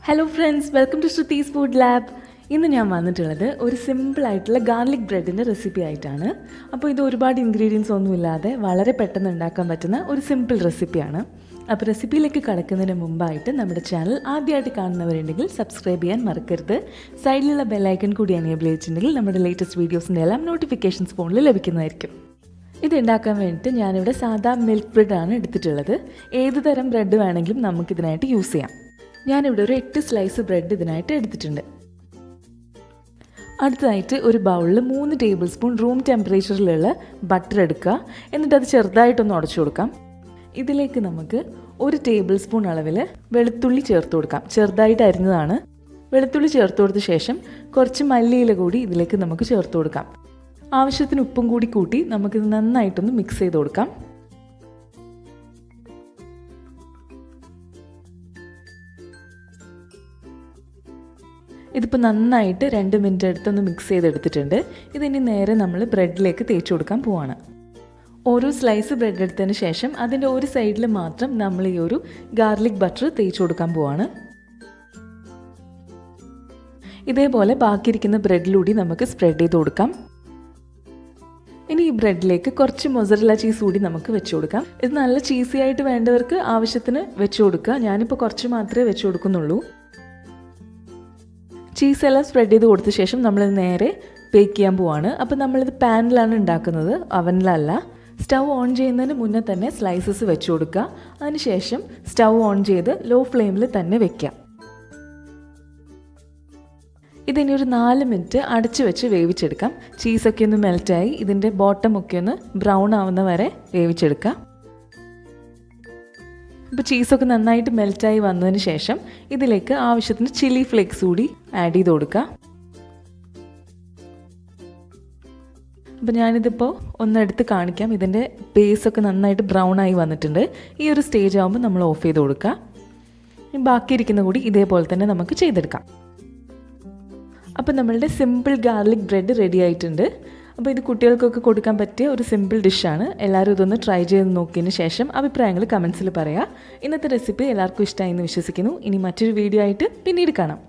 Hello friends, welcome to Shruthi's food lab. ഇന്ന് ഞാൻ വന്നിട്ടുള്ളത് ഒരു സിമ്പിളായിട്ടുള്ള ഗാർലിക് ബ്രെഡിൻ്റെ റെസിപ്പി ആയിട്ടാണ്. അപ്പോൾ ഇത് ഒരുപാട് ഇൻഗ്രീഡിയൻസ് ഒന്നുമില്ലാതെ വളരെ പെട്ടെന്ന് ഉണ്ടാക്കാൻ പറ്റുന്ന ഒരു സിമ്പിൾ റെസിപ്പിയാണ്. അപ്പോൾ റെസിപ്പിയിലേക്ക് കടക്കുന്നതിന് മുമ്പായിട്ട് നമ്മുടെ ചാനൽ ആദ്യമായിട്ട് കാണുന്നവരുണ്ടെങ്കിൽ സബ്സ്ക്രൈബ് ചെയ്യാൻ മറക്കരുത്. സൈഡിലുള്ള ബെല്ലൈക്കൺ കൂടി എനേബിൾ ചെയ്തിട്ടുണ്ടെങ്കിൽ നമ്മുടെ ലേറ്റസ്റ്റ് വീഡിയോസിൻ്റെ എല്ലാം നോട്ടിഫിക്കേഷൻസ് ഫോണിൽ ലഭിക്കുന്നതായിരിക്കും. ഇത് ഉണ്ടാക്കാൻ വേണ്ടിയിട്ട് ഞാനിവിടെ സാധാ മിൽക്ക് ബ്രെഡാണ് എടുത്തിട്ടുള്ളത്. ഏത് തരം ബ്രെഡ് വേണമെങ്കിലും നമുക്കിതിനായിട്ട് യൂസ് ചെയ്യാം. ഞാനിവിടെ ഒരു 8 സ്ലൈസ് ബ്രെഡ് ഇതിനായിട്ട് എടുത്തിട്ടുണ്ട്. അടുത്തതായിട്ട് ഒരു ബൗളിൽ 3 ടേബിൾ സ്പൂൺ റൂം ടെമ്പറേച്ചറിലുള്ള ബട്ടർ എടുക്കുക. എന്നിട്ട് അത് ചെറുതായിട്ടൊന്ന് ഉടച്ചു കൊടുക്കാം. ഇതിലേക്ക് നമുക്ക് 1 ടേബിൾ സ്പൂൺ അളവിൽ വെളുത്തുള്ളി ചേർത്ത് കൊടുക്കാം. ചെറുതായിട്ട് അരിഞ്ഞതാണ്. വെളുത്തുള്ളി ചേർത്ത് കൊടുത്ത ശേഷം കുറച്ച് മല്ലിയില കൂടി ഇതിലേക്ക് നമുക്ക് ചേർത്ത് കൊടുക്കാം. ആവശ്യത്തിന് ഉപ്പും കൂടി കൂട്ടി നമുക്കിത് നന്നായിട്ടൊന്ന് മിക്സ് ചെയ്ത് കൊടുക്കാം. ഇതിപ്പോൾ നന്നായിട്ട് 2 മിനിറ്റ് എടുത്തൊന്ന് മിക്സ് ചെയ്തെടുത്തിട്ടുണ്ട്. ഇതിനി നേരെ നമ്മൾ ബ്രെഡിലേക്ക് തേച്ച് കൊടുക്കാൻ പോവാണ്. ഓരോ സ്ലൈസ് ബ്രെഡ് എടുത്തതിന് ശേഷം അതിൻ്റെ ഒരു സൈഡിൽ മാത്രം നമ്മൾ ഈ ഒരു ഗാർലിക് ബട്ടർ തേച്ച് കൊടുക്കാൻ പോവാണ്. ഇതേപോലെ ബാക്കിയിരിക്കുന്ന ബ്രെഡിലൂടെ നമുക്ക് സ്പ്രെഡ് ചെയ്ത് കൊടുക്കാം. ഇനി ഈ ബ്രെഡിലേക്ക് കുറച്ച് മൊസറല്ല ചീസ് കൂടി നമുക്ക് വെച്ച് കൊടുക്കാം. ഇത് നല്ല ചീസി ആയിട്ട് വേണ്ടവർക്ക് ആവശ്യത്തിന് വെച്ച് കൊടുക്കുക. ഞാനിപ്പോൾ കുറച്ച് മാത്രമേ വെച്ച് കൊടുക്കുന്നുള്ളൂ. ചീസെല്ലാം സ്പ്രെഡ് ചെയ്ത് കൊടുത്ത ശേഷം നമ്മളിത് നേരെ ബേക്ക് ചെയ്യാൻ പോവാണ്. അപ്പോൾ നമ്മളിത് പാനിലാണ് ഉണ്ടാക്കുന്നത്, അവനിലല്ല. സ്റ്റൗ ഓൺ ചെയ്യുന്നതിന് മുന്നേ തന്നെ സ്ലൈസസ് വെച്ച് കൊടുക്കുക. അതിനുശേഷം സ്റ്റൗ ഓൺ ചെയ്ത് ലോ ഫ്ലെയിമിൽ തന്നെ വെക്കാം. ഇതിനി ഒരു 4 മിനിറ്റ് അടച്ച് വെച്ച് വേവിച്ചെടുക്കാം. ചീസൊക്കെ ഒന്ന് മെൽറ്റായി ഇതിൻ്റെ ബോട്ടമൊക്കെ ഒന്ന് ബ്രൗൺ ആവുന്ന വരെ വേവിച്ചെടുക്കാം. ഇപ്പോൾ ചീസൊക്കെ നന്നായിട്ട് മെൽറ്റായി വന്നതിന് ശേഷം ഇതിലേക്ക് ആവശ്യത്തിന് ചില്ലി ഫ്ലേക്സ് കൂടി ആഡ് ചെയ്ത് കൊടുക്കുക. അപ്പോൾ ഞാനിതിപ്പോൾ ഒന്നെടുത്ത് കാണിക്കാം. ഇതിൻ്റെ ബേസൊക്കെ നന്നായിട്ട് ബ്രൗൺ ആയി വന്നിട്ടുണ്ട്. ഈ ഒരു സ്റ്റേജ് ആകുമ്പോൾ നമ്മൾ ഓഫ് ചെയ്ത് കൊടുക്കുക. ബാക്കിയിരിക്കുന്ന കൂടി ഇതേപോലെ തന്നെ നമുക്ക് ചെയ്തെടുക്കാം. അപ്പോൾ നമ്മളുടെ സിമ്പിൾ ഗാർലിക് ബ്രെഡ് റെഡി ആയിട്ടുണ്ട്. അപ്പോൾ ഇത് കുട്ടികൾക്കൊക്കെ കൊടുക്കാൻ പറ്റിയ ഒരു സിമ്പിൾ ഡിഷാണ്. എല്ലാവരും ഇതൊന്ന് ട്രൈ ചെയ്ത് നോക്കിയതിന് ശേഷം അഭിപ്രായങ്ങൾ കമൻസിൽ പറയാം. ഇന്നത്തെ റെസിപ്പി എല്ലാവർക്കും ഇഷ്ടമായി എന്ന് വിശ്വസിക്കുന്നു. ഇനി മറ്റൊരു വീഡിയോ ആയിട്ട് പിന്നീട് കാണാം.